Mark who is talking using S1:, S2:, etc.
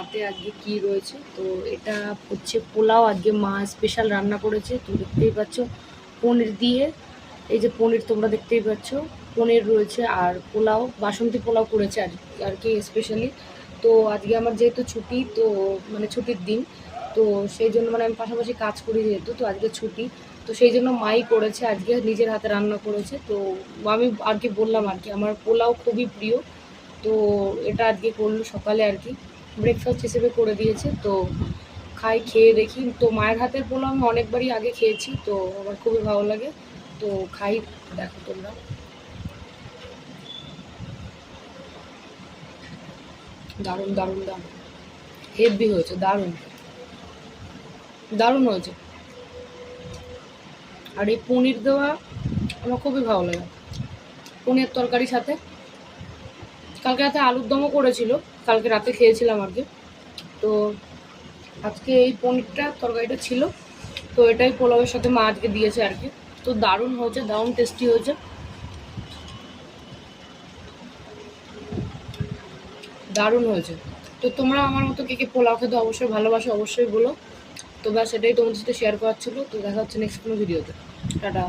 S1: হাতে আজকে কি রয়েছে। তো এটা হচ্ছে পোলাও, আজকে মা স্পেশাল রান্না করেছে। তো দেখতেই পাচ্ছ পনির দিয়ে, এই যে পনির তোমরা দেখতেই পাচ্ছ, পনির রয়েছে আর পোলাও, বাসন্তী পোলাও করেছে আর কি স্পেশালি। তো আজকে আমার যেহেতু ছুটি, তো মানে ছুটির দিন, তো সেই জন্য মানে আমি পাশাপাশি কাজ করি যেহেতু, তো আজকে ছুটি, তো সেই জন্য মাই করেছে, আজকে নিজের হাতে রান্না করেছে। তো আমি আর কি বললাম আর কি আমার পোলাও খুবই প্রিয়, তো এটা আজকে করলো সকালে আর কি ব্রেকফাস্ট হিসেবে করে দিয়েছে। তো খাই, খেয়ে দেখি। তো মায়ের হাতের পোলাও আমি অনেকবারই আগে খেয়েছি, তো আমার খুবই ভালো লাগে। তো খাই, দেখো তোমরা। দারুণ দারুণ দারুণ, হেভি হয়েছে, দারুণ দারুণ হয়েছে। আর এই পনির দেওয়া আমার খুবই ভালো লাগে, পনির তরকারির সাথে। কালকে রাতে আলুর দমও করেছিল, কালকে রাতে খেয়েছিলাম আর কি। তো আজকে এই পনিরটা তরকারিটা ছিল, তো এটাই পোলাওয়ের সাথে মা আজকে দিয়েছে আর কি। তো দারুণ হয়েছে, দারুণ টেস্টি হয়েছে, দারুণ হয়েছে। তো তোমরা আমার মতো কে কে পোলাও খেতে অবশ্যই ভালোবাসো, অবশ্যই বলো। তো ব্যাস এটাই তোমাদের সাথে শেয়ার করার ছিল। তো দেখা হচ্ছে নেক্সট কোনো ভিডিওতে। টাটা।